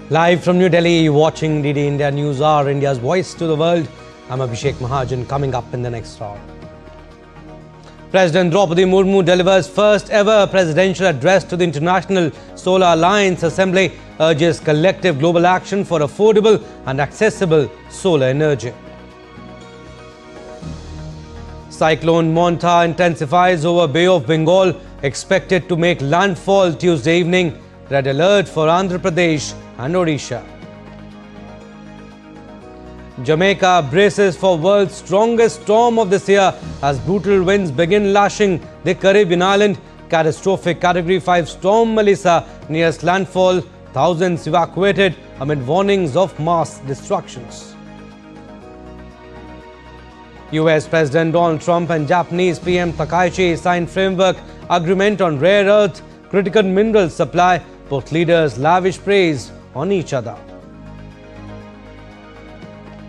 Live from New Delhi, watching DD India News Hour, India's voice to the world. I'm Abhishek Mahajan, coming up in the next hour. President Droupadi Murmu delivers first ever presidential address to the International Solar Alliance Assembly, urges collective global action for affordable and accessible solar energy. Cyclone Montha intensifies over Bay of Bengal, expected to make landfall Tuesday evening. Red alert for Andhra Pradesh and Odisha. Jamaica braces for world's strongest storm of this year as brutal winds begin lashing the Caribbean island. Catastrophic Category 5 storm Melissa nears landfall. Thousands evacuated amid warnings of mass destructions. US President Donald Trump and Japanese PM Takaichi signed framework agreement on rare earth critical mineral supply. Both leaders lavish praise on each other.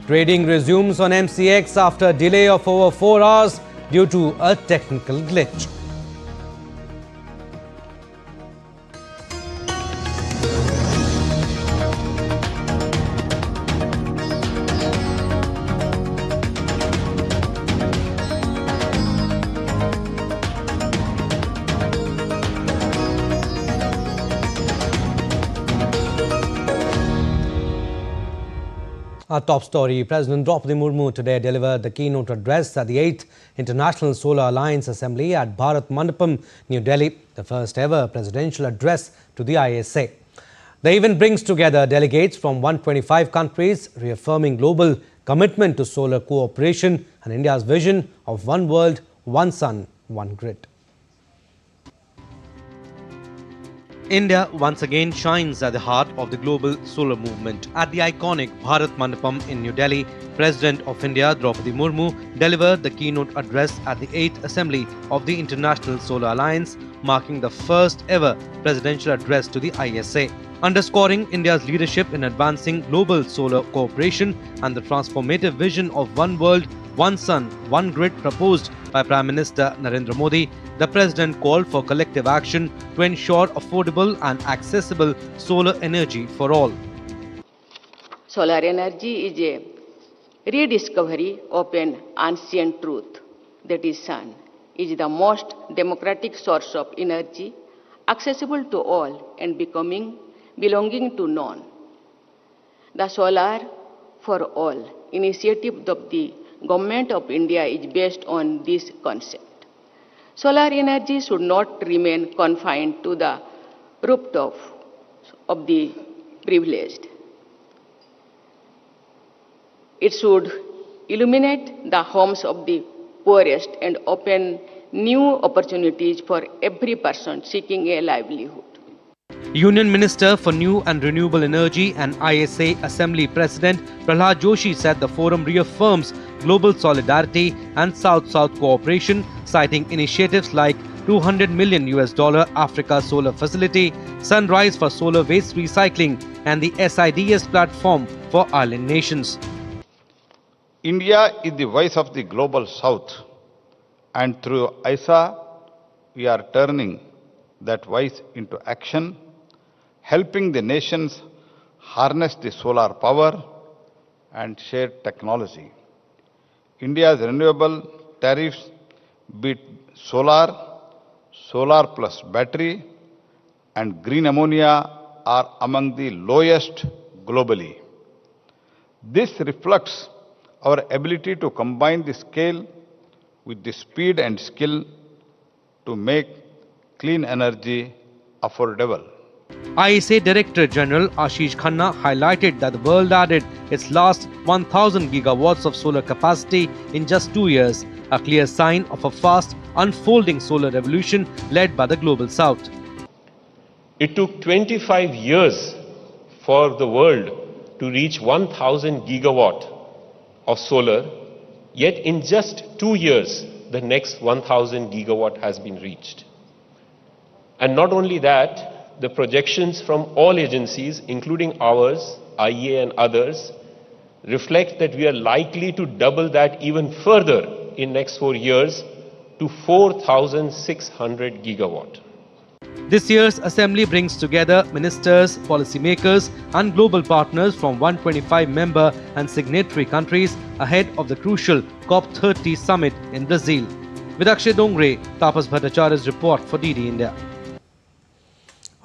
Trading resumes on MCX after a delay of over 4 hours due to a technical glitch. Our top story, President Droupadi Murmu today delivered the keynote address at the 8th International Solar Alliance Assembly at Bharat Mandapam, New Delhi, the first ever presidential address to the ISA. The event brings together delegates from 125 countries, reaffirming global commitment to solar cooperation and India's vision of one world, one sun, one grid. India once again shines at the heart of the global solar movement. At the iconic Bharat Mandapam in New Delhi, President of India Droupadi Murmu delivered the keynote address at the 8th Assembly of the International Solar Alliance, marking the first ever presidential address to the ISA. Underscoring India's leadership in advancing global solar cooperation and the transformative vision of one world, one sun, one grid proposed by Prime Minister Narendra Modi, the President called for collective action to ensure affordable and accessible solar energy for all. Solar energy is a rediscovery of an ancient truth, that is sun is the most democratic source of energy, accessible to all and belonging to none. The Solar for All initiative of the Government of India is based on this concept. Solar energy should not remain confined to the rooftop of the privileged. It should illuminate the homes of the poorest and open new opportunities for every person seeking a livelihood. Union Minister for New and Renewable Energy and ISA Assembly President Prahlad Joshi said the forum reaffirms global solidarity and South-South cooperation, citing initiatives like $200 million Africa Solar Facility, Sunrise for Solar Waste Recycling and the SIDS platform for island nations. India is the voice of the global South, and through ISA we are turning that voice into action, helping the nations harness the solar power and share technology. India's renewable tariffs, be it solar, solar plus battery, and green ammonia, are among the lowest globally. This reflects our ability to combine the scale with the speed and skill to make clean energy affordable. ISA Director General Ashish Khanna highlighted that the world added its last 1,000 gigawatts of solar capacity in just 2 years, a clear sign of a fast unfolding solar revolution led by the Global South. It took 25 years for the world to reach 1,000 gigawatt of solar, yet in just 2 years, the next 1,000 gigawatt has been reached. And not only that, the projections from all agencies, including ours, IEA and others, reflect that we are likely to double that even further in next 4 years to 4,600 gigawatt. This year's assembly brings together ministers, policymakers and global partners from 125 member and signatory countries ahead of the crucial COP30 summit in Brazil. With Akshay Dongre, Tapas Bhattacharya's report for DD India.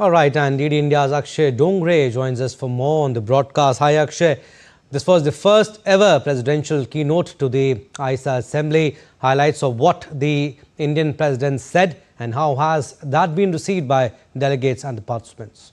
All right, and DD India's Akshay Dongre joins us for more on the broadcast. Hi Akshay. This was the first ever presidential keynote to the ISA Assembly. Highlights of what the Indian President said and how has that been received by delegates and the participants?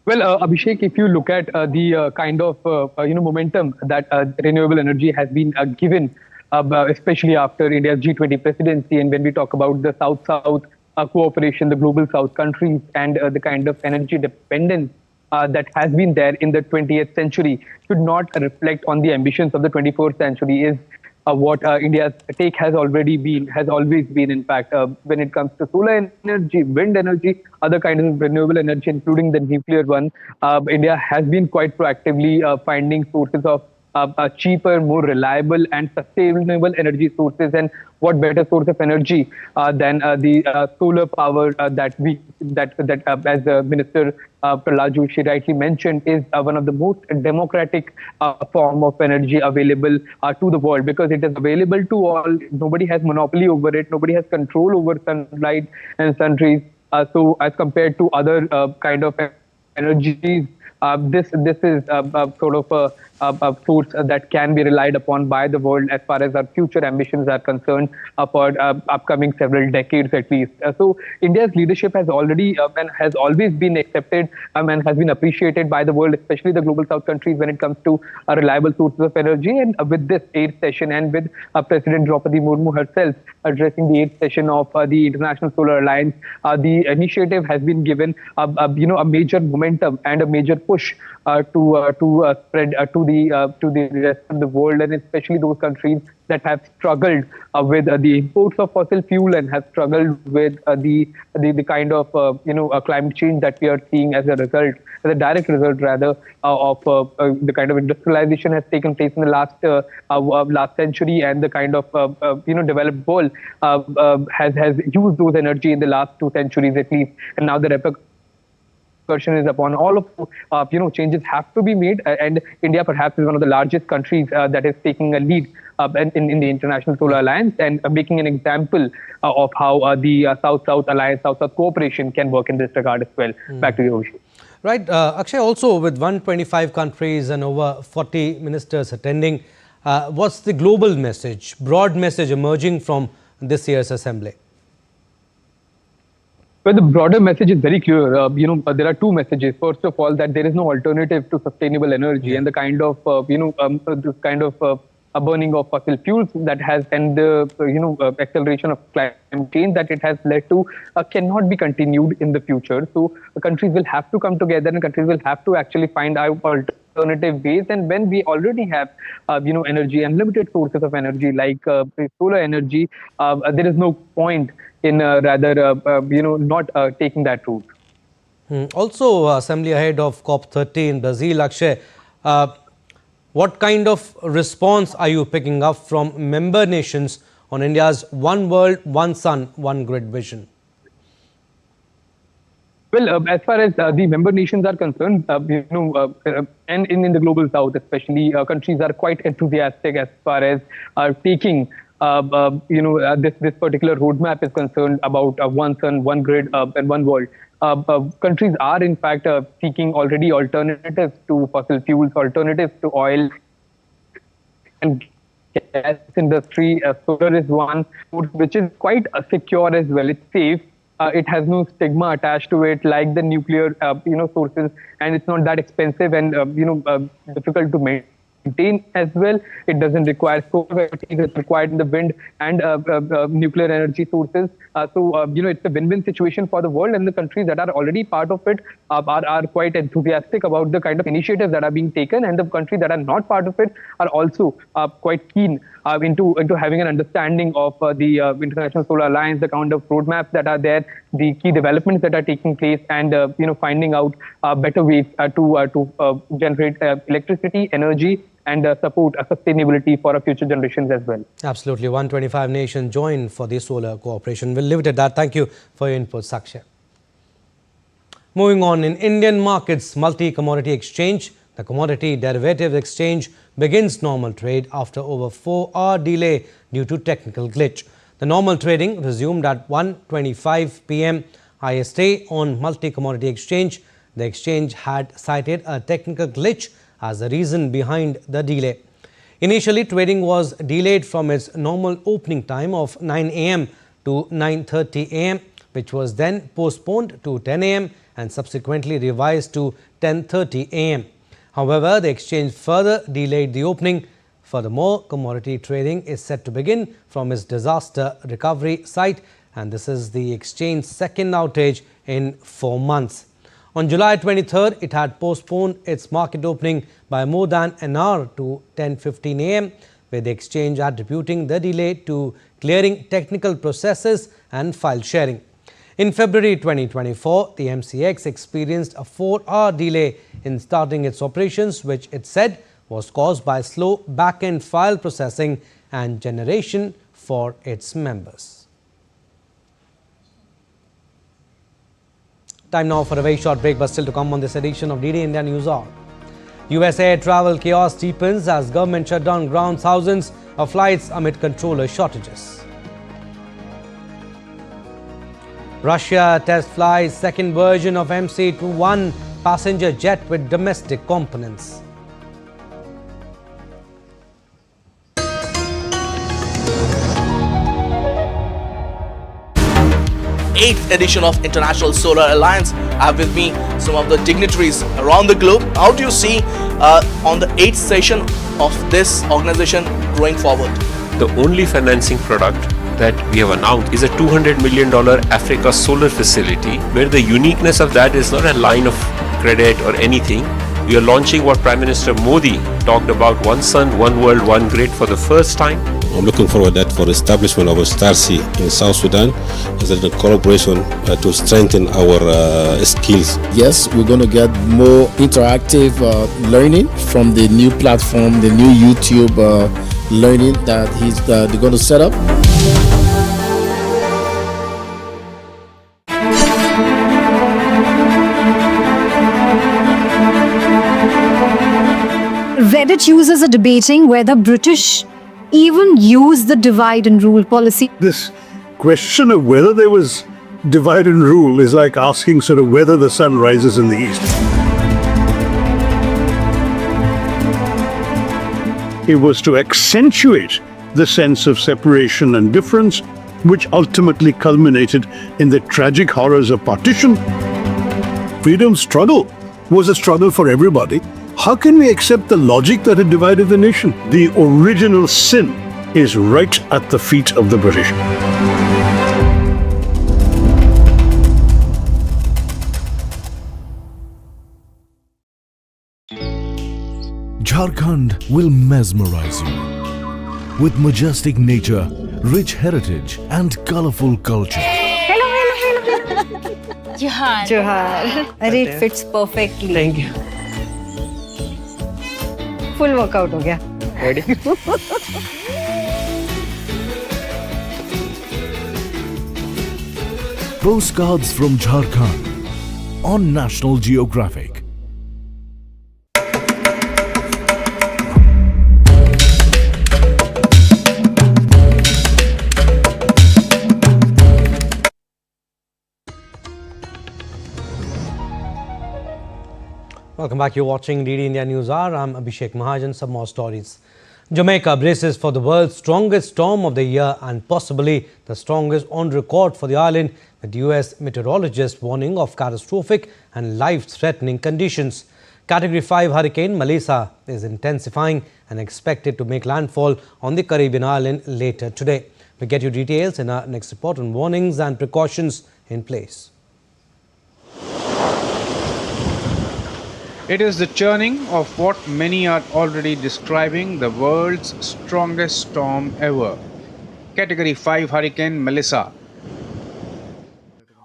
Well, Abhishek, if you look at the kind of momentum that renewable energy has been given, especially after India's G20 presidency, and when we talk about the South-South cooperation, the global South countries, and the kind of energy dependence that has been there in the 20th century should not reflect on the ambitions of the 21st century is what India's take has always been, in fact, when it comes to solar energy, wind energy, other kinds of renewable energy, including the nuclear one. India has been quite proactively finding sources of cheaper, more reliable and sustainable energy sources. And what better source of energy than the solar power that as the Minister Prahlad Joshi rightly mentioned, is one of the most democratic form of energy available to the world, because it is available to all. Nobody has monopoly over it. Nobody has control over sunlight and sun rays. So as compared to other kind of energies, this is sort of a force that can be relied upon by the world as far as our future ambitions are concerned for upcoming several decades at least. So India's leadership has already and has always been accepted and has been appreciated by the world, especially the global South countries, when it comes to reliable sources of energy. And with this 8th session, and with President Droupadi Murmu herself addressing the 8th session of the International Solar Alliance, the initiative has been given a major momentum and a major push to spread to the rest of the world, and especially those countries that have struggled with the imports of fossil fuel and have struggled with the kind of climate change that we are seeing as a result, as a direct result rather of the kind of industrialization has taken place in the last century, and the kind of developed world has used those energy in the last 2 centuries at least, and now the is upon all of changes have to be made, and India perhaps is one of the largest countries that is taking a lead in the International Solar Alliance and making an example of how the South-South Alliance, South-South cooperation can work in this regard as well. Back to you, Abhishek. Right, Akshay, also with 125 countries and over 40 ministers attending, what's the global message, broad message emerging from this year's assembly? Well, the broader message is very clear. There are 2 messages. First of all, that there is no alternative to sustainable energy, and the kind of a burning of fossil fuels that has, and the acceleration of climate change that it has led to cannot be continued in the future. So countries will have to come together, and countries will have to actually find out alternative ways. And when we already have energy, unlimited sources of energy like solar energy, there is no point in not taking that route. Also, assembly ahead of COP30 in Brazil, Akshay, what kind of response are you picking up from member nations on India's One World, One Sun, One Grid vision? Well, as far as the member nations are concerned, and in the global South especially, countries are quite enthusiastic as far as taking this particular roadmap is concerned about one sun, one grid, and one world. Countries are in fact seeking already alternatives to fossil fuels, alternatives to oil and gas industry. Solar is one which is quite secure as well. It's safe. It has no stigma attached to it like the nuclear sources, and it's not that expensive and difficult to maintain as well. It doesn't require solar, it's required in the wind and nuclear energy sources. So it's a win-win situation for the world, and the countries that are already part of it are quite enthusiastic about the kind of initiatives that are being taken, and the countries that are not part of it are also quite keen into having an understanding of the International Solar Alliance, the kind of roadmaps that are there, the key developments that are taking place, and finding out better ways to generate electricity, energy, and support sustainability for our future generations as well. Absolutely. 125 nations joined for the solar cooperation. We'll leave it at that. Thank you for your input, Saksha. Moving on, in Indian markets multi-commodity exchange, the commodity derivatives exchange begins normal trade after over 4-hour delay due to technical glitch. The normal trading resumed at 1:25 p.m. IST on multi-commodity exchange. The exchange had cited a technical glitch as the reason behind the delay. Initially, trading was delayed from its normal opening time of 9 a.m. to 9:30 a.m., which was then postponed to 10 a.m. and subsequently revised to 10:30 a.m. However, the exchange further delayed the opening. Furthermore, commodity trading is set to begin from its disaster recovery site, and this is the exchange's second outage in 4 months. On July 23rd, it had postponed its market opening by more than an hour to 10:15 a.m., with the exchange attributing the delay to clearing technical processes and file sharing. In February 2024, the MCX experienced a 4-hour delay in starting its operations, which it said was caused by slow back-end file processing and generation for its members. Time now for a very short break, but still to come on this edition of DD India News Hour. US air travel chaos deepens as government shut down ground thousands of flights amid controller shortages. Russia test flies second version of MC-21 passenger jet with domestic components. Eighth edition of International Solar Alliance. I have with me some of the dignitaries around the globe. How do you see on the 8th session of this organization going forward? The only financing product that we have announced is a $200 million Africa solar facility, where the uniqueness of that is not a line of credit or anything. We are launching what Prime Minister Modi talked about, one sun, one world, one grid for the first time. I'm looking forward that for establishment of a Star Sea in South Sudan is a collaboration to strengthen our skills. Yes, we're going to get more interactive learning from the new platform, the new YouTube learning that they're going to set up. Reddit users are debating whether British even use the divide and rule policy. This question of whether there was divide and rule is like asking sort of whether the sun rises in the east. It was to accentuate the sense of separation and difference, which ultimately culminated in the tragic horrors of partition. Freedom struggle was a struggle for everybody. How can we accept the logic that had divided the nation? The original sin is right at the feet of the British. Jharkhand will mesmerize you with majestic nature, rich heritage and colorful culture. Hello. Johar. It fits perfectly. Thank you. Full workout हो गया. Ready? Postcards from Jharkhand on National Geographic. Welcome back. You're watching DD India News Hour. I'm Abhishek Mahajan. Some more stories. Jamaica braces for the world's strongest storm of the year and possibly the strongest on record for the island, with US meteorologists warning of catastrophic and life-threatening conditions. Category 5 Hurricane Melissa is intensifying and expected to make landfall on the Caribbean island later today. We'll get you details in our next report on warnings and precautions in place. It is the churning of what many are already describing the world's strongest storm ever. Category 5 Hurricane Melissa.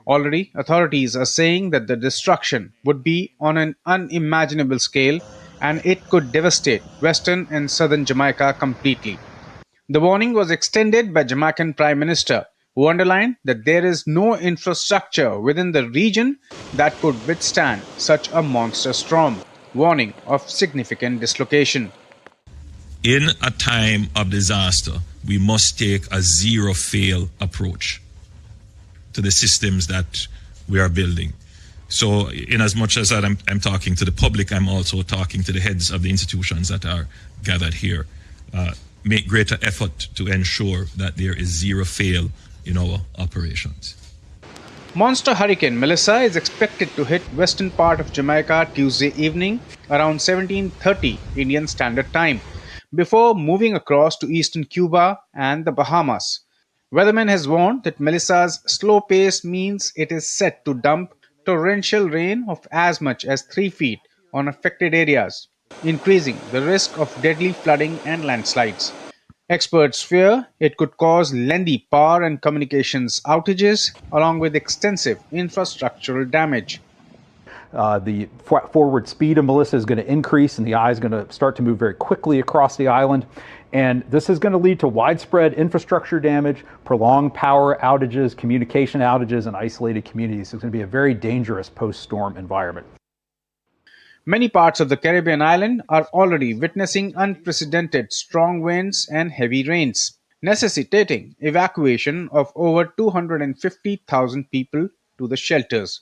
Already, authorities are saying that the destruction would be on an unimaginable scale and it could devastate western and southern Jamaica completely. The warning was extended by Jamaican Prime Minister, who underlined that there is no infrastructure within the region that could withstand such a monster storm, warning of significant dislocation. In a time of disaster, we must take a zero-fail approach to the systems that we are building. So in as much as I'm talking to the public, I'm also talking to the heads of the institutions that are gathered here. Make greater effort to ensure that there is zero fail in our operations. Monster Hurricane Melissa is expected to hit western part of Jamaica Tuesday evening around 17:30 Indian Standard Time, before moving across to eastern Cuba and the Bahamas. Weatherman has warned that Melissa's slow pace means it is set to dump torrential rain of as much as 3 feet on affected areas, increasing the risk of deadly flooding and landslides. Experts fear it could cause lengthy power and communications outages, along with extensive infrastructural damage. The forward speed of Melissa is going to increase, and the eye is going to start to move very quickly across the island. And this is going to lead to widespread infrastructure damage, prolonged power outages, communication outages, and isolated communities. It's going to be a very dangerous post-storm environment. Many parts of the Caribbean island are already witnessing unprecedented strong winds and heavy rains, necessitating evacuation of over 250,000 people to the shelters.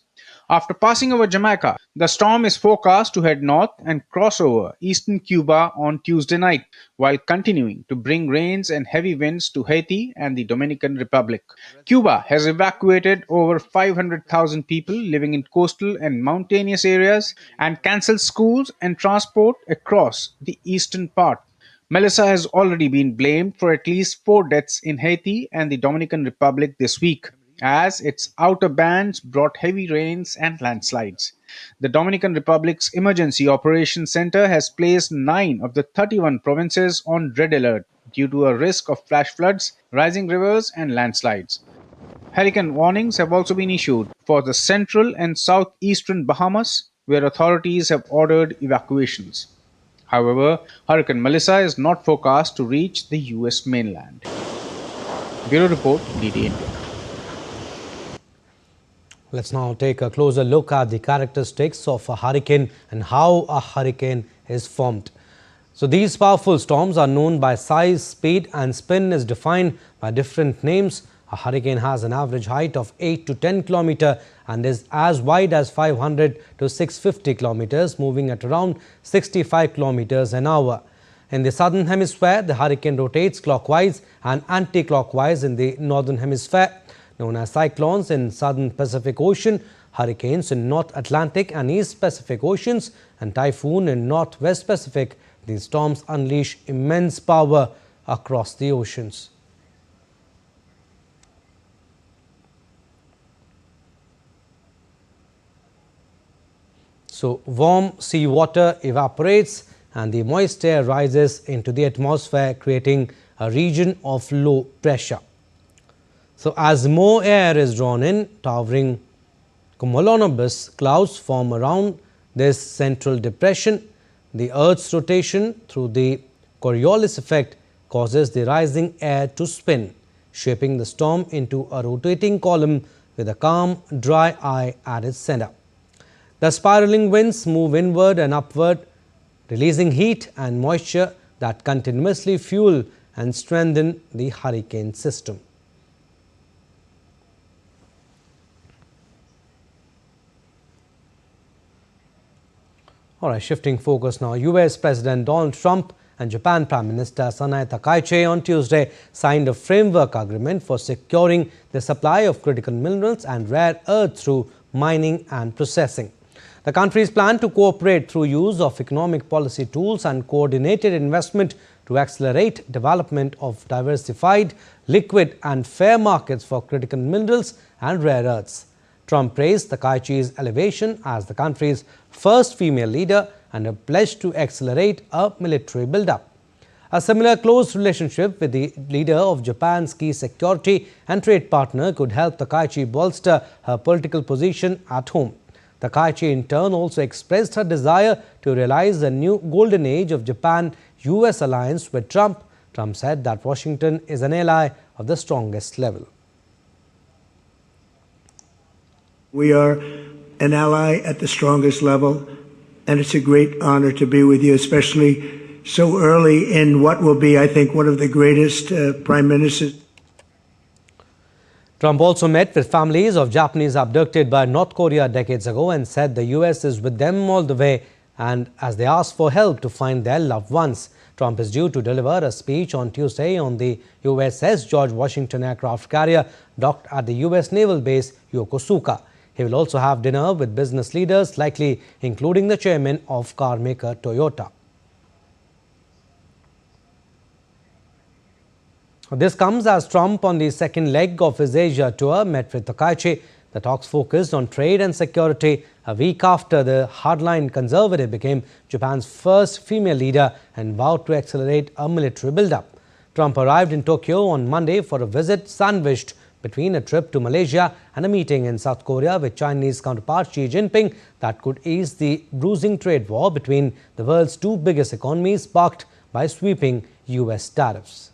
After passing over Jamaica, the storm is forecast to head north and cross over eastern Cuba on Tuesday night, while continuing to bring rains and heavy winds to Haiti and the Dominican Republic. Cuba has evacuated over 500,000 people living in coastal and mountainous areas and cancelled schools and transport across the eastern part. Melissa has already been blamed for at least 4 deaths in Haiti and the Dominican Republic this week, as its outer bands brought heavy rains and landslides. The Dominican Republic's Emergency Operations Center has placed 9 of the 31 provinces on red alert due to a risk of flash floods, rising rivers, and landslides. Hurricane warnings have also been issued for the central and southeastern Bahamas, where authorities have ordered evacuations. However, Hurricane Melissa is not forecast to reach the US mainland. Bureau Report, DD India. Let's now take a closer look at the characteristics of a hurricane and how a hurricane is formed. So these powerful storms are known by size, speed, and spin is defined by different names. A hurricane has an average height of 8 to 10 km and is as wide as 500 to 650 km, moving at around 65 km an hour. In the southern hemisphere, the hurricane rotates clockwise and anti-clockwise in the northern hemisphere. Known as cyclones in southern Pacific Ocean, hurricanes in North Atlantic and East Pacific Oceans, and typhoon in Northwest Pacific, these storms unleash immense power across the oceans. So warm seawater evaporates and the moist air rises into the atmosphere, creating a region of low pressure. So as more air is drawn in, towering cumulonimbus clouds form around this central depression. The Earth's rotation through the Coriolis effect causes the rising air to spin, shaping the storm into a rotating column with a calm, dry eye at its center. The spiraling winds move inward and upward, releasing heat and moisture that continuously fuel and strengthen the hurricane system. All right, shifting focus now. US President Donald Trump and Japan Prime Minister Sanae Takaichi on Tuesday signed a framework agreement for securing the supply of critical minerals and rare earths through mining and processing. The countries plan to cooperate through use of economic policy tools and coordinated investment to accelerate development of diversified, liquid and fair markets for critical minerals and rare earths. Trump praised Takaichi's elevation as the country's first female leader and a pledge to accelerate a military buildup. A similar close relationship with the leader of Japan's key security and trade partner could help Takaichi bolster her political position at home. Takaichi in turn also expressed her desire to realize the new golden age of Japan-US alliance with Trump. Trump said that Washington is an ally of the strongest level. We are an ally at the strongest level, and it's a great honor to be with you, especially so early in what will be, I think, one of the greatest prime ministers. Trump also met with families of Japanese abducted by North Korea decades ago and said the US is with them all the way and as they ask for help to find their loved ones. Trump is due to deliver a speech on Tuesday on the USS George Washington aircraft carrier docked at the US naval base Yokosuka. He will also have dinner with business leaders, likely including the chairman of car maker Toyota. This comes as Trump, on the second leg of his Asia tour, met with Takaichi. The talks focused on trade and security a week after the hardline conservative became Japan's first female leader and vowed to accelerate a military build-up. Trump arrived in Tokyo on Monday for a visit sandwiched between a trip to Malaysia and a meeting in South Korea with Chinese counterpart Xi Jinping that could ease the bruising trade war between the world's two biggest economies, sparked by sweeping US tariffs.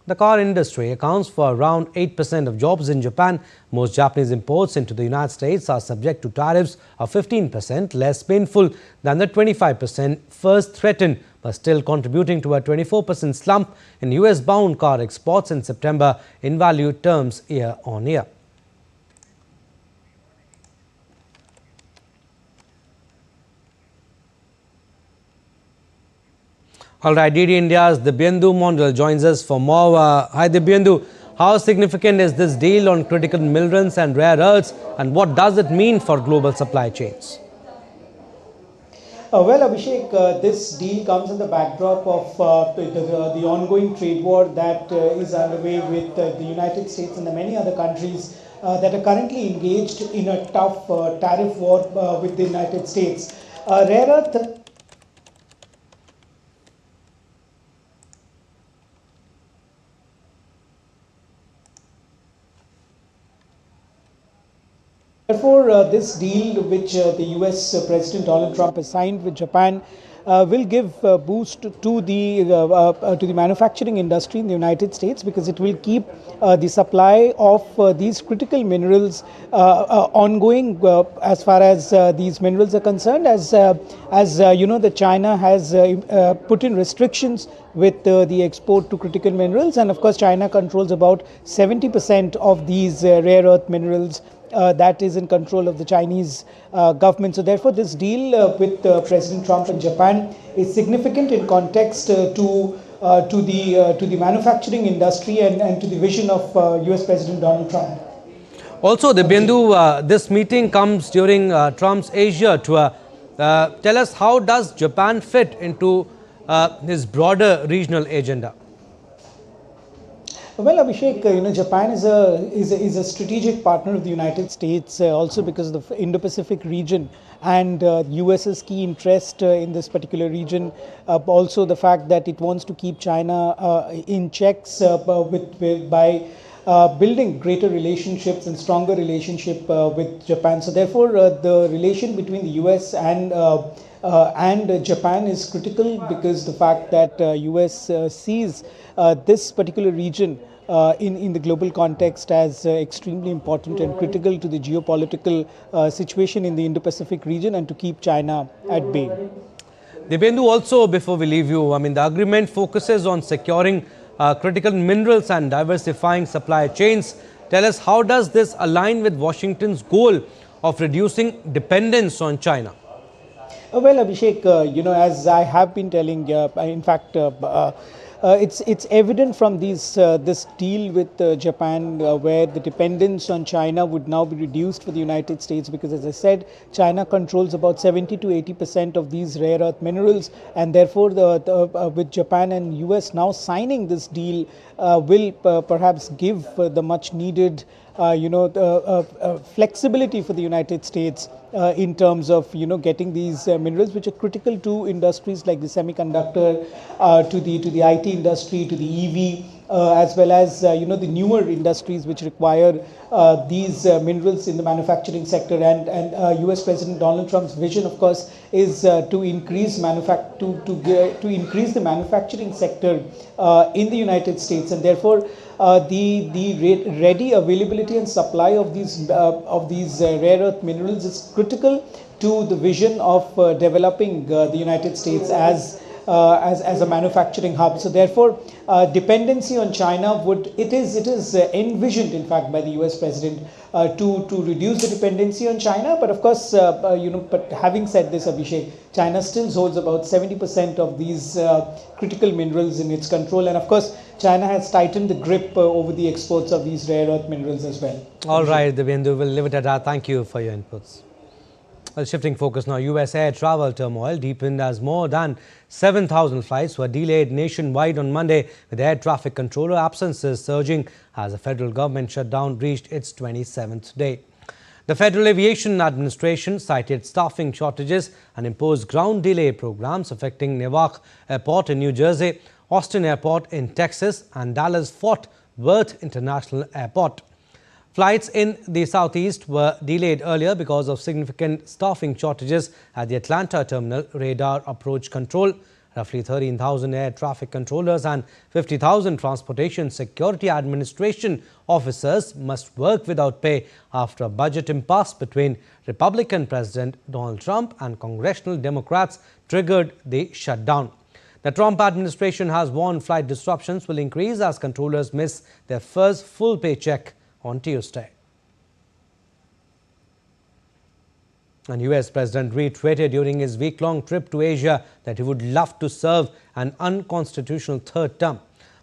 The car industry accounts for around 8% of jobs in Japan. Most Japanese imports into the United States are subject to tariffs of 15%, less painful than the 25% first threatened, but still contributing to a 24% slump in US-bound car exports in September in value terms year on year. All right, DD India's Dibyendu Mondal joins us for more. Hi Dibyendu, how significant is this deal on critical minerals and rare earths, and what does it mean for global supply chains? Well, Abhishek, this deal comes in the backdrop of the ongoing trade war that is underway with the United States and the many other countries that are currently engaged in a tough tariff war with the United States. Rare earth. Therefore, this deal which the US President Donald Trump has signed with Japan will give a boost to the manufacturing industry in the United States, because it will keep the supply of these critical minerals ongoing as far as these minerals are concerned, as you know, that China has put in restrictions with the export to critical minerals, and of course China controls about 70% of these rare earth minerals that is in control of the Chinese government. So therefore this deal with President Trump and Japan is significant in context to the manufacturing industry and to the vision of US President Donald Trump. Also, Dibyendu, this meeting comes during Trump's Asia tour. Tell us, how does Japan fit into his broader regional agenda? Well, Abhishek, you know, Japan is a strategic partner of the United States, also because of the Indo-Pacific region and US's key interest in this particular region. Also, the fact that it wants to keep China in checks by building greater relationships and stronger relationship with Japan. So, therefore, the relation between the US and Japan is critical, because the fact that US sees this particular region in the global context as extremely important and critical to the geopolitical situation in the Indo-Pacific region, and to keep China at bay. Dibyendu, also before we leave you, I mean, the agreement focuses on securing critical minerals and diversifying supply chains. Tell us, how does this align with Washington's goal of reducing dependence on China? Well, Abhishek, you know, as I have been telling, in fact, it's evident from this deal with Japan, where the dependence on China would now be reduced for the United States, because, as I said, China controls about 70 to 80% of these rare earth minerals, and therefore with Japan and US now signing this deal will perhaps give the much needed flexibility for the United States in terms of, you know, getting these minerals, which are critical to industries like the semiconductor, to the IT industry, to the as well as the newer industries which require these minerals in the manufacturing sector. And US President Donald Trump's vision, of course, is to increase to increase the manufacturing sector in the United States, and therefore the ready availability and supply of these rare earth minerals is critical to the vision of developing the United States as a manufacturing hub. So therefore, dependency on China it is envisioned, in fact, by the US President to reduce the dependency on China. But of course, but having said this, Abhishek, China still holds about 70% of these critical minerals in its control, and of course, China has tightened the grip over the exports of these rare earth minerals as well. All right, Divyendu, we'll leave it at that. Thank you for your inputs. Well, shifting focus now, US air travel turmoil deepened as more than 7,000 flights were delayed nationwide on Monday, with air traffic controller absences surging as the federal government shutdown reached its 27th day. The Federal Aviation Administration cited staffing shortages and imposed ground delay programs affecting Newark Airport in New Jersey, Austin Airport in Texas, and Dallas-Fort Worth International Airport. Flights in the southeast were delayed earlier because of significant staffing shortages at the Atlanta terminal radar approach control. Roughly 13,000 air traffic controllers and 50,000 Transportation Security Administration officers must work without pay after a budget impasse between Republican President Donald Trump and congressional Democrats triggered the shutdown. The Trump administration has warned flight disruptions will increase as controllers miss their first full paycheck on Tuesday. And US President reiterated during his week-long trip to Asia that he would love to serve an unconstitutional third term.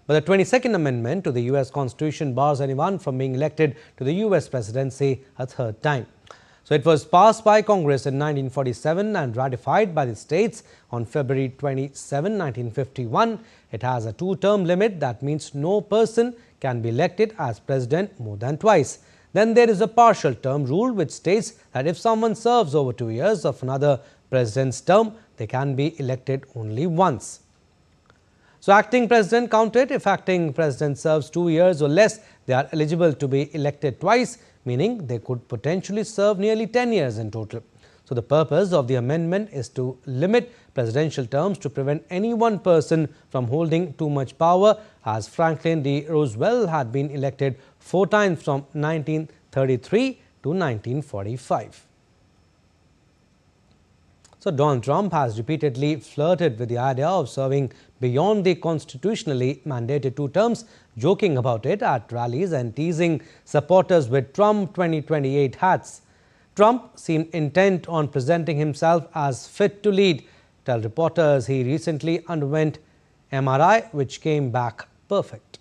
But the 22nd Amendment to the US Constitution bars anyone from being elected to the US presidency a third time. So it was passed by Congress in 1947 and ratified by the states on February 27, 1951. It has a two-term limit. That means no person can be elected as president more than twice. Then there is a partial term rule which states that if someone serves over 2 years of another president's term, they can be elected only once. So acting president counted. If acting president serves 2 years or less, they are eligible to be elected twice, meaning they could potentially serve nearly 10 years in total. So the purpose of the amendment is to limit presidential terms to prevent any one person from holding too much power, as Franklin D. Roosevelt had been elected 4 times from 1933 to 1945. So Donald Trump has repeatedly flirted with the idea of serving beyond the constitutionally mandated 2 terms, joking about it at rallies and teasing supporters with Trump 2028 hats. Trump seemed intent on presenting himself as fit to lead. Tell reporters he recently underwent MRI, which came back perfect.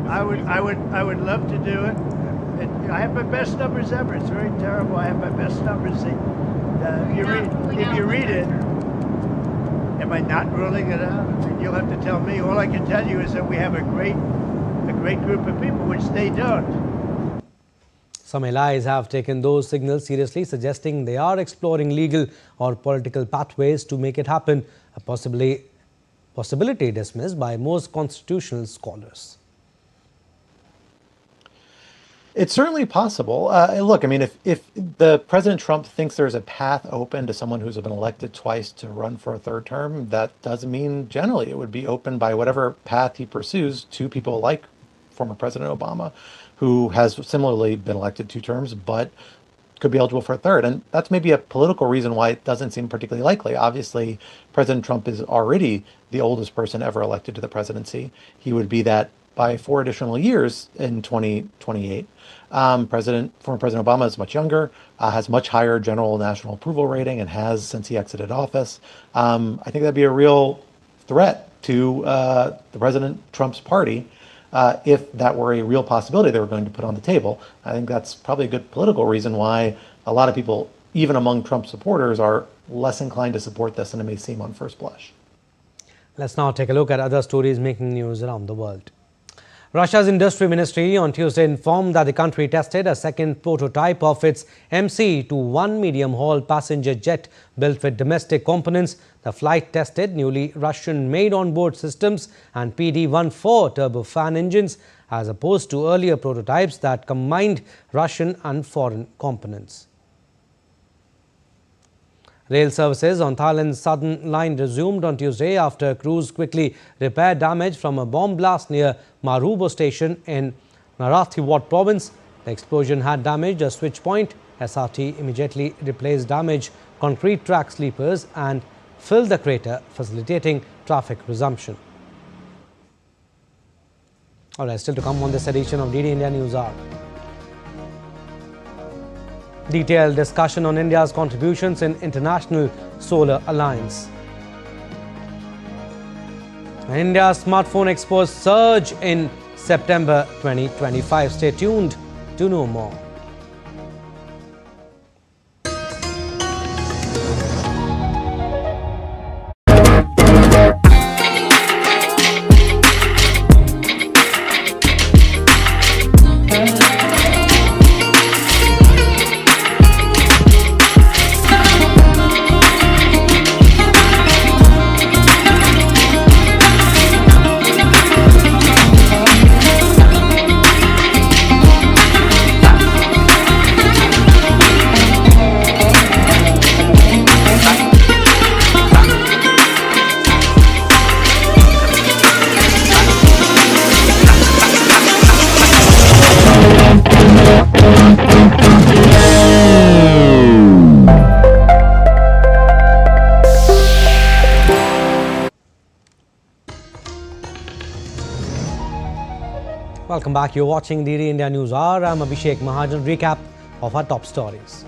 I would love to do it. I have my best numbers ever. It's very terrible. I have my best numbers. If you read it, am I not ruling it out? I mean, you'll have to tell me. All I can tell you is that we have a great group of people, which they don't. Some allies have taken those signals seriously, suggesting they are exploring legal or political pathways to make it happen, a possibility dismissed by most constitutional scholars. It's certainly possible. Look, I mean, if the President Trump thinks there's a path open to someone who's been elected twice to run for a third term, that doesn't mean generally it would be open by whatever path he pursues to people like former President Obama, who has similarly been elected 2 terms, but could be eligible for a third. And that's maybe a political reason why it doesn't seem particularly likely. Obviously, President Trump is already the oldest person ever elected to the presidency. He would be that by 4 additional years in 2028. Former President Obama is much younger, has much higher general national approval rating, and has since he exited office. I think that'd be a real threat to the President Trump's party if that were a real possibility they were going to put on the table. I think that's probably a good political reason why a lot of people, even among Trump supporters, are less inclined to support this than it may seem on first blush. Let's now take a look at other stories making news around the world. Russia's industry ministry on Tuesday informed that the country tested a second prototype of its MC-1 medium-haul passenger jet built with domestic components. The flight tested newly Russian-made onboard systems and PD-14 turbofan engines as opposed to earlier prototypes that combined Russian and foreign components. Rail services on Thailand's southern line resumed on Tuesday after crews quickly repaired damage from a bomb blast near Marubo station in Narathiwat province. The explosion had damaged a switch point. SRT immediately replaced damaged concrete track sleepers and filled the crater, facilitating traffic resumption. All right, still to come on this edition of DD India News Hour. Detailed discussion on India's contributions in International Solar Alliance. India's smartphone exports surge in September 2025. Stay tuned to know more. Welcome back. You're watching DD India News Hour. I'm Abhishek Mahajan. Recap of our top stories.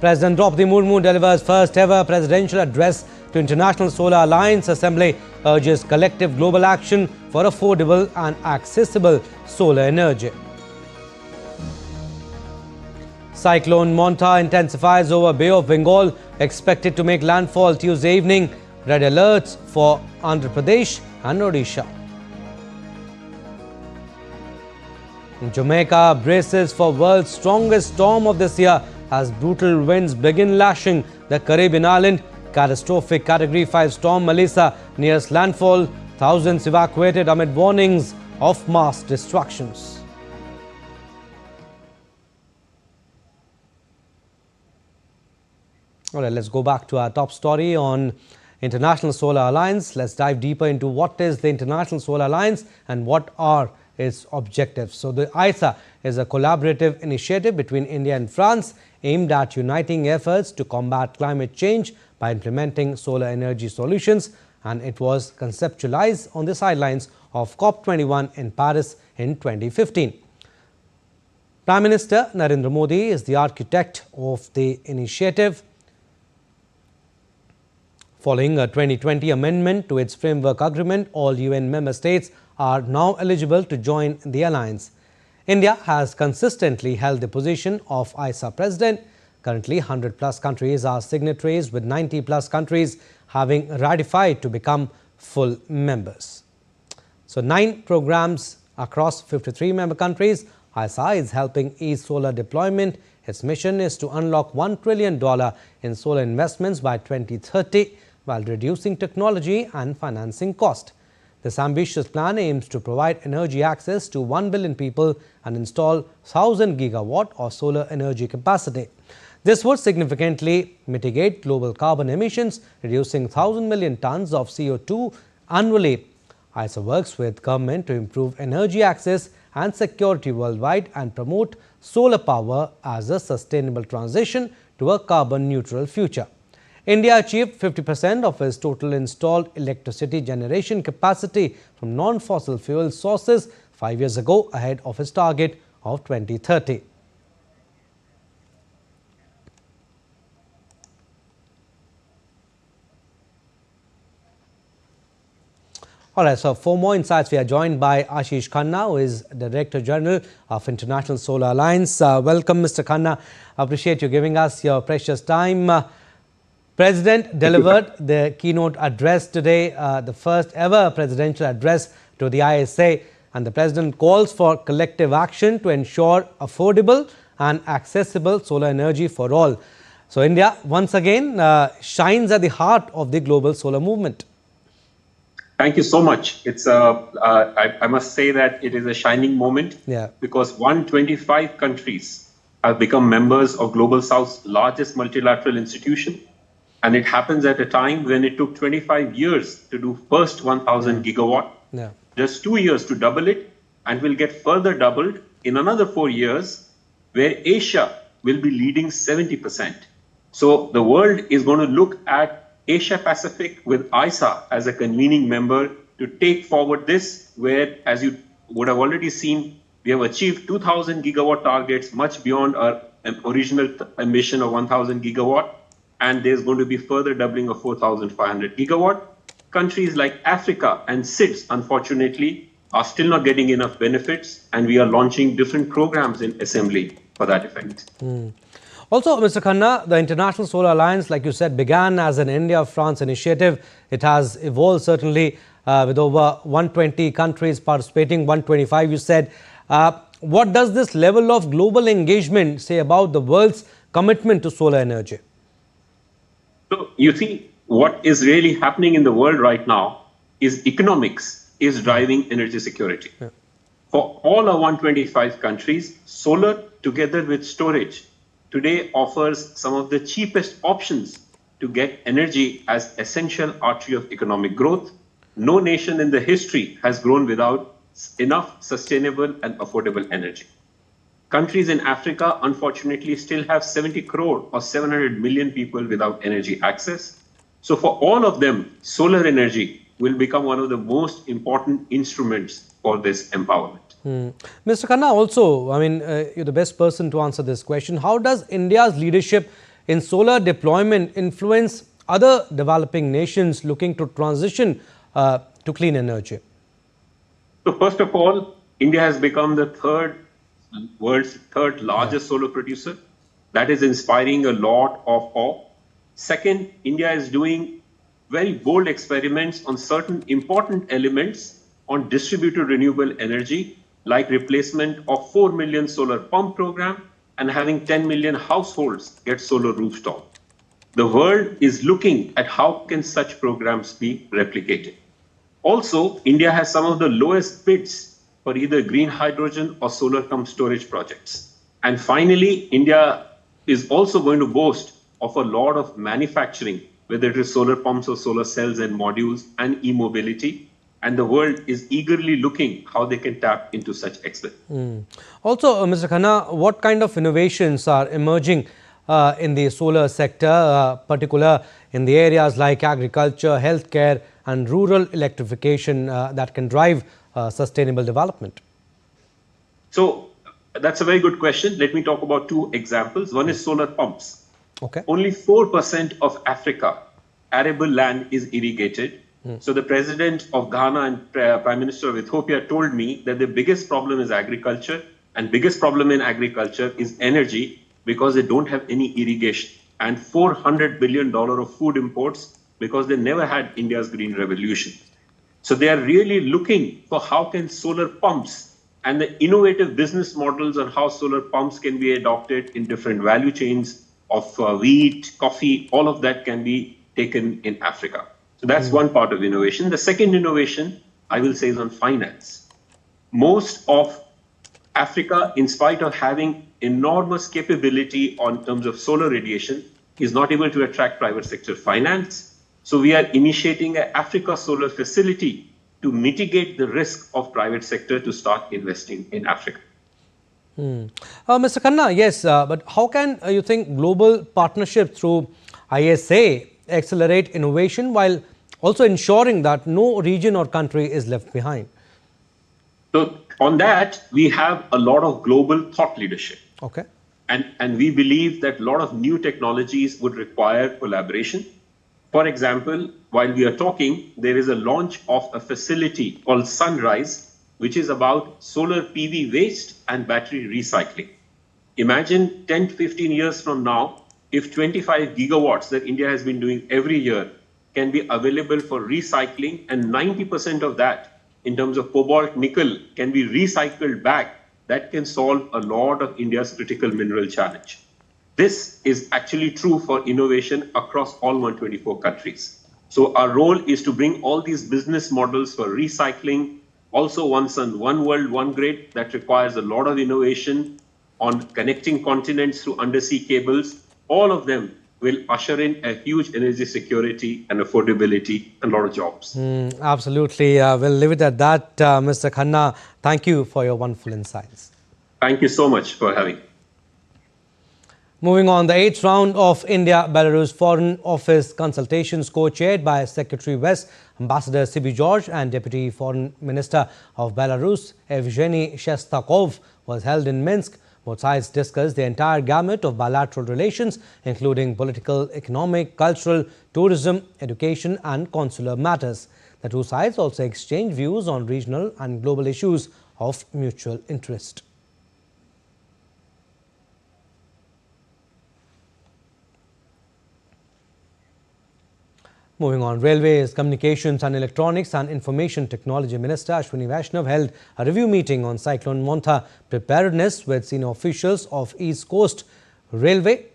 President Droupadi Murmu delivers first ever presidential address to International Solar Alliance. Assembly urges collective global action for affordable and accessible solar energy. Cyclone Montha intensifies over Bay of Bengal, expected to make landfall Tuesday evening. Red alerts for Andhra Pradesh and Odisha. Jamaica braces for world's strongest storm of this year as brutal winds begin lashing the Caribbean island. Catastrophic Category 5 storm Melissa nears landfall. Thousands evacuated amid warnings of mass destructions. All right, let's go back to our top story on International Solar Alliance. Let's dive deeper into what is the International Solar Alliance and what are its objectives. So the ISA is a collaborative initiative between India and France aimed at uniting efforts to combat climate change by implementing solar energy solutions, and it was conceptualized on the sidelines of COP21 in Paris in 2015. Prime Minister Narendra Modi is the architect of the initiative. Following a 2020 amendment to its framework agreement, all UN member states are now eligible to join the alliance. India has consistently held the position of ISA president. Currently, 100+ countries are signatories, with 90+ countries having ratified to become full members. So 9 programs across 53 member countries. ISA is helping ease solar deployment. Its mission is to unlock $1 trillion in solar investments by 2030 while reducing technology and financing cost. This ambitious plan aims to provide energy access to 1 billion people and install 1,000 gigawatt of solar energy capacity. This would significantly mitigate global carbon emissions, reducing 1,000 million tons of CO2 annually. ISA works with government to improve energy access and security worldwide and promote solar power as a sustainable transition to a carbon-neutral future. India achieved 50% of its total installed electricity generation capacity from non-fossil fuel sources 5 years ago, ahead of its target of 2030. All right, so for more insights, we are joined by Ashish Khanna, who is Director General of International Solar Alliance. Welcome, Mr. Khanna. Appreciate you giving us your precious time. President delivered the keynote address today, the first ever presidential address to the ISA, and the President calls for collective action to ensure affordable and accessible solar energy for all. So India once again shines at the heart of the global solar movement. Thank you so much. It's I must say that it is a shining moment because 125 countries have become members of Global South's largest multilateral institution. And it happens at a time when it took 25 years to do first 1,000 gigawatt, just 2 years to double it, and will get further doubled in another 4 years, where Asia will be leading 70%. So the world is going to look at Asia Pacific with ISA as a convening member to take forward this, where, as you would have already seen, we have achieved 2,000 gigawatt targets, much beyond our original ambition of 1,000 gigawatt. And there's going to be further doubling of 4,500 gigawatt. Countries like Africa and SIDS, unfortunately, are still not getting enough benefits, and we are launching different programs in assembly for that effect. Also, Mr. Khanna, the International Solar Alliance, like you said, began as an India-France initiative. It has evolved certainly with over 120 countries participating, 125 you said. What does this level of global engagement say about the world's commitment to solar energy? So you see, what is really happening in the world right now is economics is driving energy security. For all our 125 countries, solar together with storage today offers some of the cheapest options to get energy as essential artery of economic growth. No nation in the history has grown without enough sustainable and affordable energy. Countries in Africa, unfortunately, still have 70 crore or 700 million people without energy access. So for all of them, solar energy will become one of the most important instruments for this empowerment. Mr. Khanna, also, I mean, you're the best person to answer this question. How does India's leadership in solar deployment influence other developing nations looking to transition to clean energy? So first of all, India has become the world's third largest solar producer. That is inspiring a lot of awe. Second, India is doing very bold experiments on certain important elements on distributed renewable energy, like replacement of 4 million solar pump program and having 10 million households get solar rooftop. The world is looking at how can such programs be replicated. Also, India has some of the lowest bids for either green hydrogen or solar pump storage projects. And finally, India is also going to boast of a lot of manufacturing, whether it is solar pumps or solar cells and modules and e-mobility. And the world is eagerly looking how they can tap into such excellence. Also, Mr. Khanna, what kind of innovations are emerging in the solar sector, particular in the areas like agriculture, healthcare and rural electrification that can drive sustainable development? So that's a very good question. Let me talk about two examples. One is solar pumps. Okay. Only 4% of Africa arable land is irrigated. So the president of Ghana and Prime Minister of Ethiopia told me that the biggest problem is agriculture, and biggest problem in agriculture is energy because they don't have any irrigation, and $400 billion of food imports because they never had India's green revolution. So they are really looking for how can solar pumps and the innovative business models on how solar pumps can be adopted in different value chains of wheat, coffee, all of that can be taken in Africa. So that's one part of innovation. The second innovation, I will say, is on finance. Most of Africa, in spite of having enormous capability on terms of solar radiation, is not able to attract private sector finance. So we are initiating an Africa Solar Facility to mitigate the risk of private sector to start investing in Africa. Mr. Khanna, yes, but how can you think global partnership through ISA accelerate innovation while also ensuring that no region or country is left behind? So on that, we have a lot of global thought leadership. Okay. And we believe that a lot of new technologies would require collaboration. For example, while we are talking, there is a launch of a facility called Sunrise, which is about solar PV waste and battery recycling. Imagine 10 to 15 years from now, if 25 gigawatts that India has been doing every year can be available for recycling, and 90% of that in terms of cobalt, nickel can be recycled back, that can solve a lot of India's critical mineral challenge. This is actually true for innovation across all 124 countries. So our role is to bring all these business models for recycling, also one sun, one world, one grid, that requires a lot of innovation on connecting continents through undersea cables. All of them will usher in a huge energy security and affordability and a lot of jobs. Absolutely. We'll leave it at that. Mr. Khanna, thank you for your wonderful insights. Thank you so much for having me. Moving on, the 8th round of India-Belarus Foreign Office consultations co-chaired by Secretary West Ambassador C.B. George and Deputy Foreign Minister of Belarus Evgeny Shestakov was held in Minsk. Both sides discussed the entire gamut of bilateral relations, including political, economic, cultural, tourism, education and consular matters. The two sides also exchanged views on regional and global issues of mutual interest. Moving on, Railways, Communications and Electronics and Information Technology Minister Ashwini Vaishnav held a review meeting on Cyclone Montha preparedness with senior officials of East Coast Railway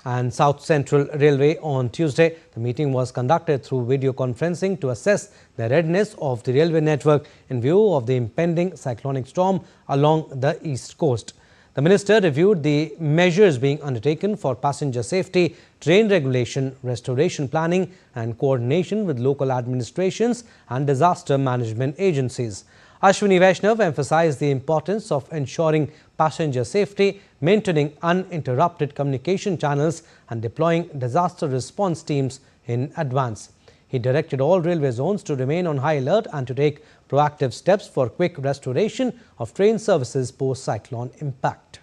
and South Central Railway on Tuesday. The meeting was conducted through video conferencing to assess the readiness of the railway network in view of the impending cyclonic storm along the East Coast. The minister reviewed the measures being undertaken for passenger safety, train regulation, restoration planning and coordination with local administrations and disaster management agencies. Ashwini Vaishnav emphasized the importance of ensuring passenger safety, maintaining uninterrupted communication channels and deploying disaster response teams in advance. He directed all railway zones to remain on high alert and to take proactive steps for quick restoration of train services post-cyclone impact.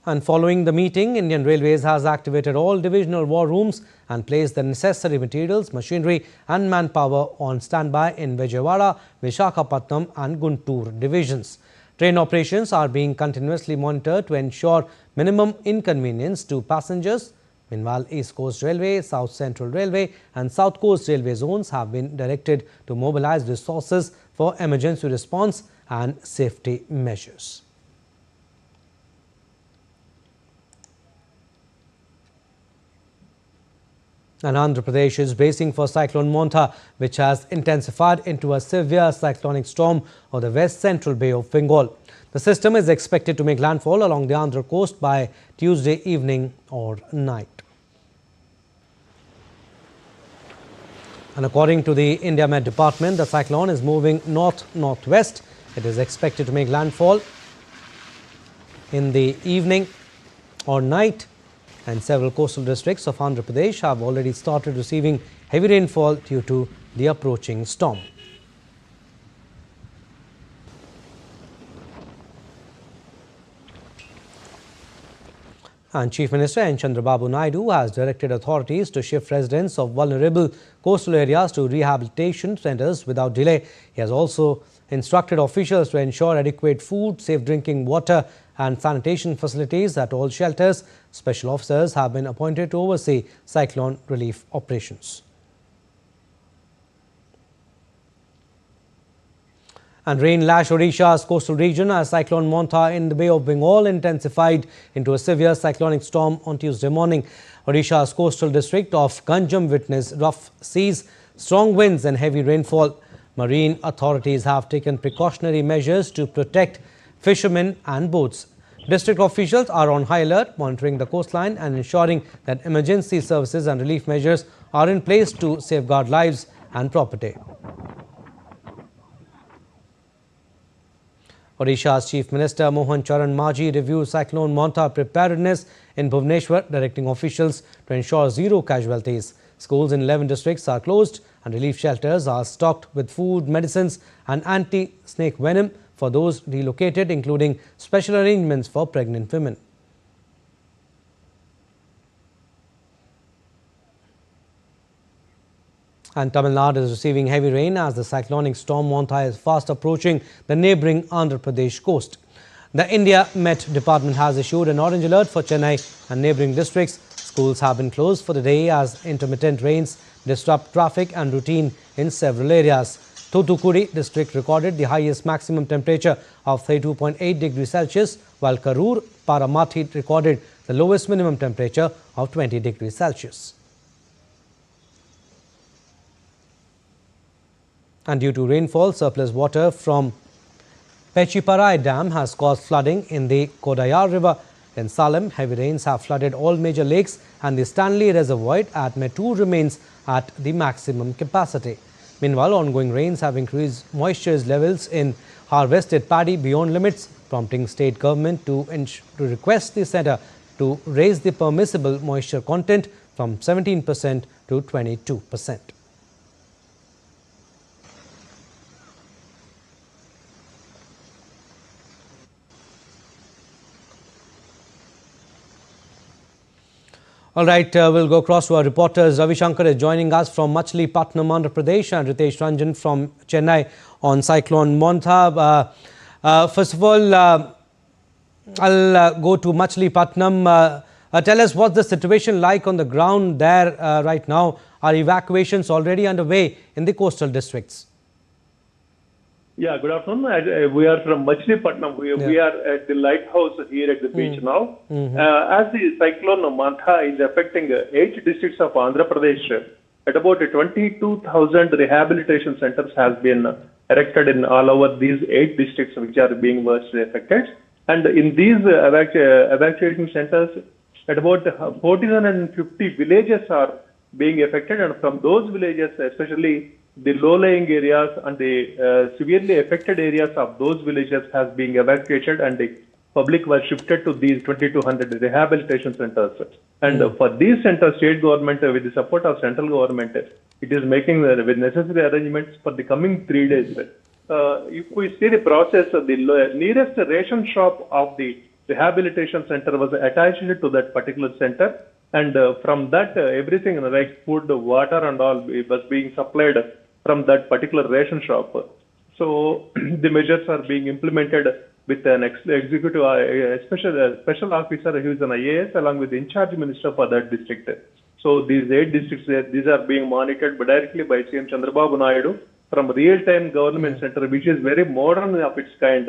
And following the meeting, Indian Railways has activated all divisional war rooms and placed the necessary materials, machinery and manpower on standby in Vijayawada, Visakhapatnam and Guntur divisions. Train operations are being continuously monitored to ensure minimum inconvenience to passengers. Meanwhile, East Coast Railway, South Central Railway and South Coast Railway zones have been directed to mobilize resources for emergency response and safety measures. And Andhra Pradesh is bracing for Cyclone Montha, which has intensified into a severe cyclonic storm on the west central Bay of Bengal. The system is expected to make landfall along the Andhra coast by Tuesday evening or night. And according to the India Met Department, the cyclone is moving north-northwest. It is expected to make landfall in the evening or night, and several coastal districts of Andhra Pradesh have already started receiving heavy rainfall due to the approaching storm. And Chief Minister N. Chandrababu Naidu has directed authorities to shift residents of vulnerable coastal areas to rehabilitation centres without delay. He has also instructed officials to ensure adequate food, safe drinking water and sanitation facilities at all shelters. Special officers have been appointed to oversee cyclone relief operations. And rain lashed Odisha's coastal region as Cyclone Montha in the Bay of Bengal intensified into a severe cyclonic storm on Tuesday morning. Odisha's coastal district of Ganjam witnessed rough seas, strong winds and heavy rainfall. Marine authorities have taken precautionary measures to protect fishermen and boats. District officials are on high alert, monitoring the coastline and ensuring that emergency services and relief measures are in place to safeguard lives and property. Odisha's Chief Minister Mohan Charan Maji reviewed Cyclone Montha preparedness in Bhubaneswar, directing officials to ensure zero casualties. Schools in 11 districts are closed and relief shelters are stocked with food, medicines and anti-snake venom for those relocated, including special arrangements for pregnant women. And Tamil Nadu is receiving heavy rain as the cyclonic storm Montha is fast approaching the neighbouring Andhra Pradesh coast. The India Met Department has issued an orange alert for Chennai and neighbouring districts. Schools have been closed for the day as intermittent rains disrupt traffic and routine in several areas. Thoothukudi district recorded the highest maximum temperature of 32.8 degrees Celsius, while Karur Paramathi recorded the lowest minimum temperature of 20 degrees Celsius. And due to rainfall, surplus water from Pechiparai Dam has caused flooding in the Kodayar River. In Salem, heavy rains have flooded all major lakes, and the Stanley Reservoir at Mettur remains at the maximum capacity. Meanwhile, ongoing rains have increased moisture levels in harvested paddy beyond limits, prompting state government to request the centre to raise the permissible moisture content from 17% to 22%. All right, we'll go across to our reporters. Ravi Shankar is joining us from Machilipatnam, Andhra Pradesh, and Ritesh Ranjan from Chennai on Cyclone Montha. First of all, I'll go to Machilipatnam. Tell us what's the situation like on the ground there right now. Are evacuations already underway in the coastal districts? Yeah, good afternoon. We are from Machilipatnam. We are at the lighthouse here at the beach now. As the cyclone Montha is affecting 8 districts of Andhra Pradesh, at about 22,000 rehabilitation centers has been erected in all over these 8 districts which are being worstly affected. And in these evacuation centers, at about 1,450 villages are being affected, and from those villages, especially the low-lying areas and the severely affected areas of those villages has been evacuated, and the public was shifted to these 2,200 rehabilitation centers. And for these centers, state government, with the support of central government, it is making the necessary arrangements for the coming 3 days. If we see the process, the nearest ration shop of the rehabilitation center was attached to that particular center, and from that everything like food, water and all was being supplied from that particular ration shop. So the measures are being implemented with an executive, special officer who is an IAS along with the in-charge minister for that district. So these 8 districts, these are being monitored directly by CM Chandrababu Naidu from real-time government center, which is very modern of its kind.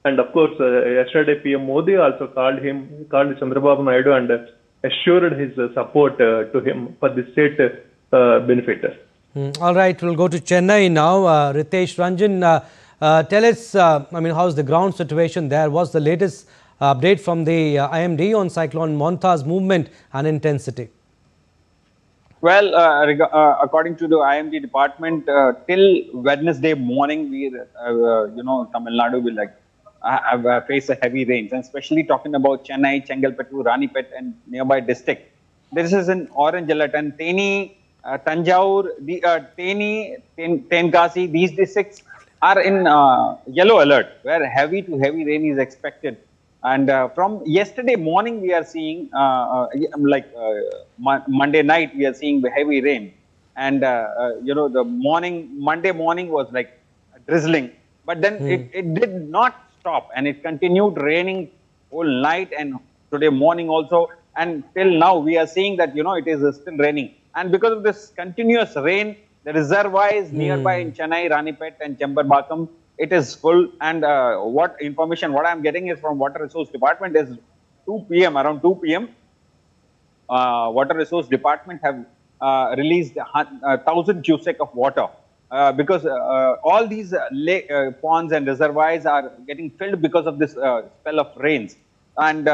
And of course, yesterday PM Modi also called Chandrababu Naidu and assured his support to him for the state benefit. All right, we'll go to Chennai now. Ritesh Ranjan, tell us, how's the ground situation there? What's the latest update from the IMD on Cyclone Montha's movement and intensity? Well, according to the IMD department, till Wednesday morning, Tamil Nadu will face a heavy rains, and especially talking about Chennai, Chengalpattu, Ranipet and nearby district. This is an orange alert, and Theni, Tanjore, Tenkasi, these districts are in yellow alert, where heavy to heavy rain is expected. And from yesterday morning, we are seeing, Monday night, we are seeing the heavy rain. And, the Monday morning was like drizzling, but then it did not stop, and it continued raining whole night and today morning also. And till now, we are seeing that, it is still raining. And because of this continuous rain, the reservoirs nearby in Chennai, Ranipet and Chembarbakam, it is full. And what I am getting is from Water Resource Department is around 2 p.m. Water Resource Department have released 1,000 cubic of water because all these ponds and reservoirs are getting filled because of this spell of rains. And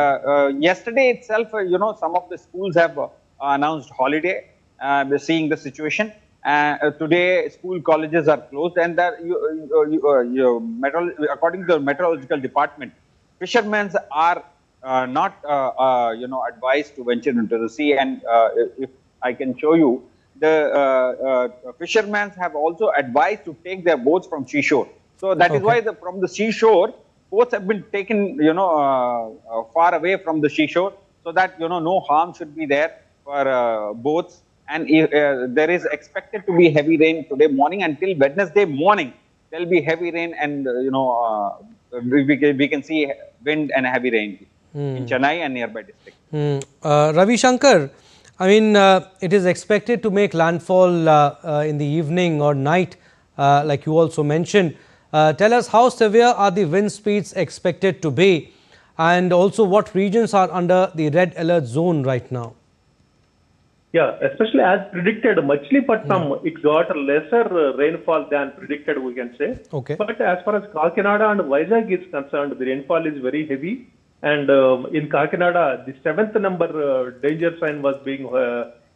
yesterday itself, some of the schools have announced holiday, seeing the situation. Today, school colleges are closed, and according to the meteorological department, fishermen are not, advised to venture into the sea. And if I can show you, the fishermen have also advised to take their boats from seashore. So that is why from the seashore, boats have been taken, far away from the seashore, so that no harm should be there for boats. And there is expected to be heavy rain today morning until Wednesday morning. There will be heavy rain, and we can see wind and heavy rain in Chennai and nearby district. Ravi Shankar, it is expected to make landfall in the evening or night. like you also mentioned. Tell us how severe are the wind speeds expected to be, and also what regions are under the red alert zone right now? Yeah, especially as predicted, Machilipatnam, it got a lesser rainfall than predicted, we can say. Okay. But as far as Kakinada and Vizag is concerned, the rainfall is very heavy. And in Kakinada, the 7th number danger sign was being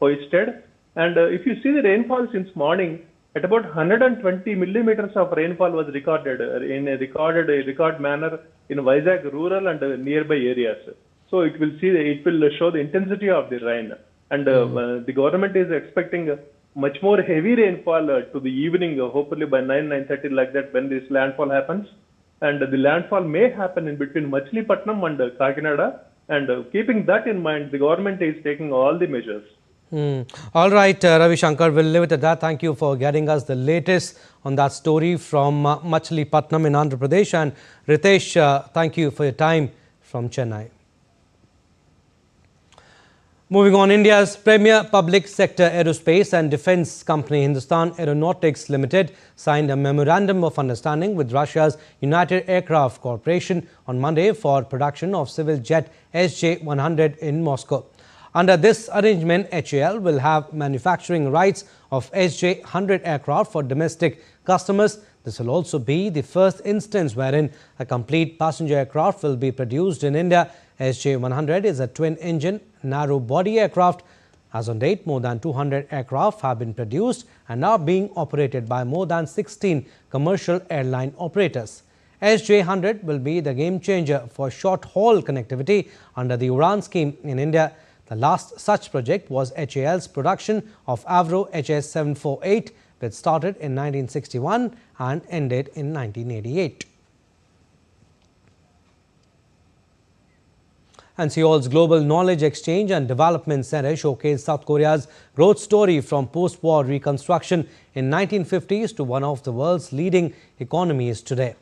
hoisted. And if you see the rainfall since morning, at about 120 millimeters of rainfall was recorded in a record manner in Vizag rural and nearby areas. So it will show the intensity of the rain. And the government is expecting much more heavy rainfall to the evening, hopefully by 9:30 like that, when this landfall happens. And the landfall may happen in between Machilipatnam and Kakinada. And keeping that in mind, the government is taking all the measures. All right, Ravi Shankar, we'll leave it at that. Thank you for getting us the latest on that story from Machilipatnam in Andhra Pradesh. And Ritesh, thank you for your time from Chennai. Moving on, India's premier public sector aerospace and defence company Hindustan Aeronautics Limited signed a memorandum of understanding with Russia's United Aircraft Corporation on Monday for production of civil jet SJ-100 in Moscow. Under this arrangement, HAL will have manufacturing rights of SJ-100 aircraft for domestic customers. This will also be the first instance wherein a complete passenger aircraft will be produced in India. SJ-100 is a twin-engine, narrow-body aircraft. As on date, more than 200 aircraft have been produced and are being operated by more than 16 commercial airline operators. SJ-100 will be the game-changer for short-haul connectivity under the UDAN scheme in India. The last such project was HAL's production of Avro HS-748, which started in 1961 and ended in 1988. And Seoul's Global Knowledge Exchange and Development Center showcased South Korea's growth story from post-war reconstruction in 1950s to one of the world's leading economies today.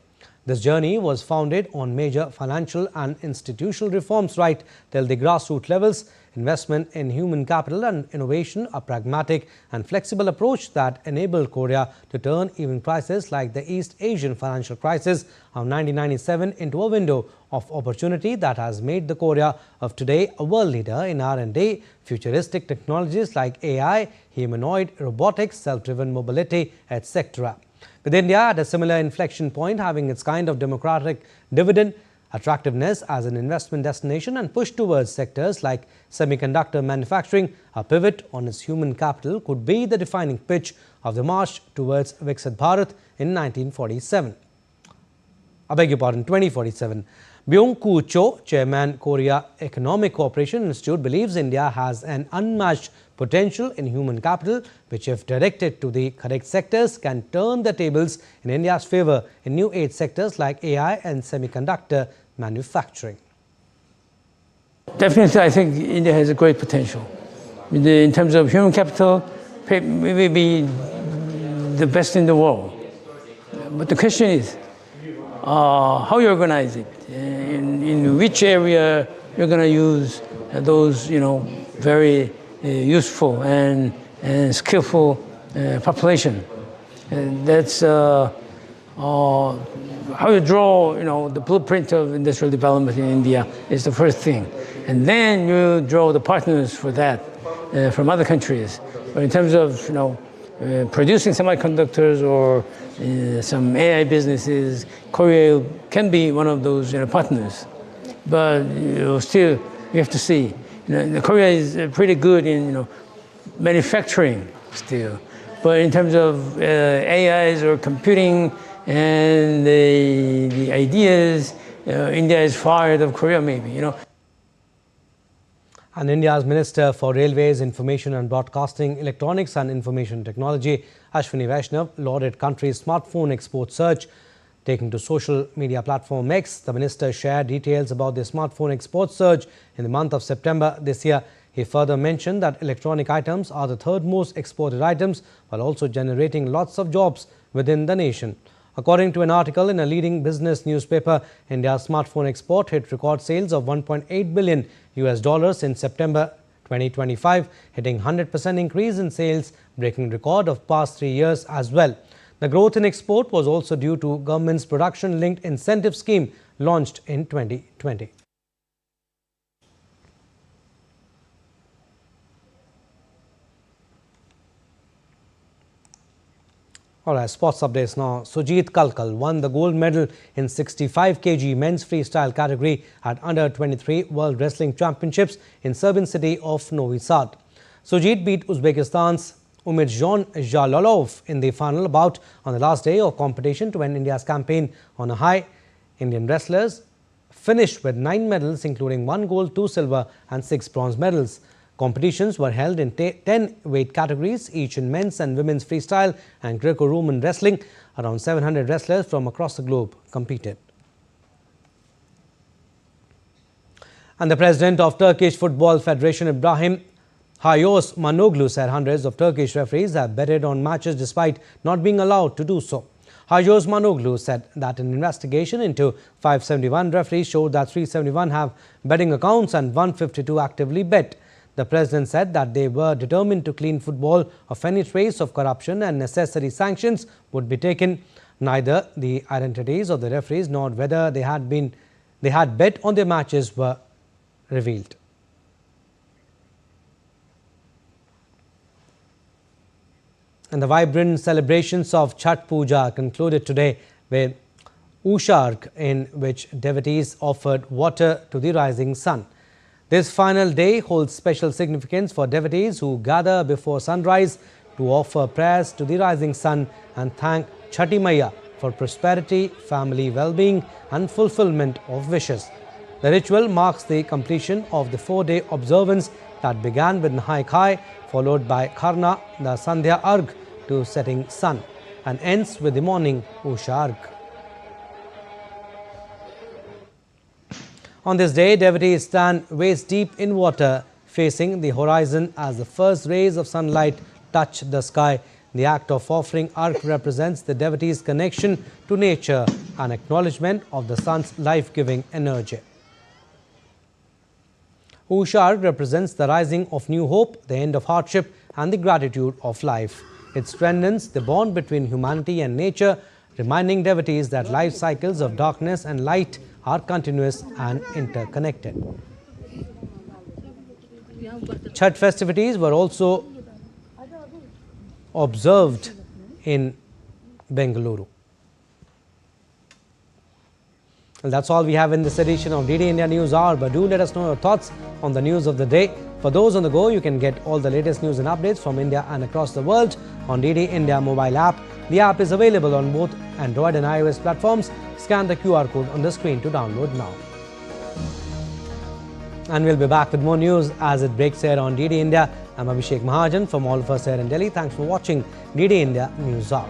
This journey was founded on major financial and institutional reforms right till the grassroots levels. Investment in human capital and innovation, a pragmatic and flexible approach that enabled Korea to turn even crises like the East Asian financial crisis of 1997 into a window of opportunity that has made the Korea of today a world leader in R&D, futuristic technologies like AI, humanoid robotics, self-driven mobility, etc. With India at a similar inflection point, having its kind of democratic dividend, attractiveness as an investment destination and push towards sectors like semiconductor manufacturing, a pivot on its human capital could be the defining pitch of the march towards Viksit Bharat in 2047. Byung-Koo Cho, Chairman, Korea Economic Cooperation Institute, believes India has an unmatched potential in human capital, which if directed to the correct sectors can turn the tables in India's favor in new age sectors like AI and semiconductor manufacturing. Definitely, I think India has a great potential. In terms of human capital, we may be the best in the world. But the question is, how you organize it, in which area you're going to use those, very useful and skillful population. And that's how you draw, the blueprint of industrial development in India is the first thing. And then you draw the partners for that from other countries. But in terms of, producing semiconductors or some AI businesses, Korea can be one of those partners. But still, you have to see. Korea is pretty good in manufacturing still. But in terms of AIs or computing and the ideas, India is far ahead of Korea maybe, And India's Minister for Railways, Information and Broadcasting, Electronics and Information Technology, Ashwini Vaishnav, lauded country's smartphone export surge. Taking to social media platform X, the minister shared details about the smartphone export surge in the month of September this year. He further mentioned that electronic items are the third most exported items, while also generating lots of jobs within the nation. According to an article in a leading business newspaper, India's smartphone export hit record sales of $1.8 billion in September 2025, hitting 100% increase in sales, breaking record of past 3 years as well. The growth in export was also due to government's production-linked incentive scheme launched in 2020. Alright, sports updates now. Sujit Kalkal won the gold medal in 65 kg men's freestyle category at Under-23 World Wrestling Championships in Serbian city of Novi Sad. Sujit beat Uzbekistan's Umirjon Jalolov in the final bout on the last day of competition to end India's campaign on a high. Indian wrestlers finished with 9 medals, including 1 gold, 2 silver and 6 bronze medals. Competitions were held in 10 weight categories, each in men's and women's freestyle and Greco-Roman wrestling. Around 700 wrestlers from across the globe competed. And the president of Turkish Football Federation, Ibrahim Hayos Manoglu, said hundreds of Turkish referees have betted on matches despite not being allowed to do so. Hayos Manoglu said that an investigation into 571 referees showed that 371 have betting accounts and 152 actively bet. The president said that they were determined to clean football of any trace of corruption and necessary sanctions would be taken. Neither the identities of the referees nor whether they had bet on their matches were revealed. And the vibrant celebrations of Chhath Puja concluded today with Ushark, in which devotees offered water to the rising sun. This final day holds special significance for devotees who gather before sunrise to offer prayers to the rising sun and thank Chhati Maiya for prosperity, family well-being and fulfillment of wishes. The ritual marks the completion of the 4-day observance that began with Nahai Khai, followed by Kharna, the Sandhya Arg to setting sun, and ends with the morning Usha Arg. On this day, devotees stand waist deep in water, facing the horizon as the first rays of sunlight touch the sky. The act of offering arc represents the devotees' connection to nature and acknowledgement of the sun's life-giving energy. Usha Arc represents the rising of new hope, the end of hardship and the gratitude of life. It strengthens the bond between humanity and nature, reminding devotees that life cycles of darkness and light are continuous and interconnected. Chhath festivities were also observed in Bengaluru. Well, that's all we have in this edition of DD India News Hour, but do let us know your thoughts on the news of the day. For those on the go, you can get all the latest news and updates from India and across the world on DD India mobile app. The app is available on both Android and iOS platforms. Scan the QR code on the screen to download now. And we'll be back with more news as it breaks here on DD India. I'm Abhishek Mahajan from all of us here in Delhi. Thanks for watching DD India News Hour.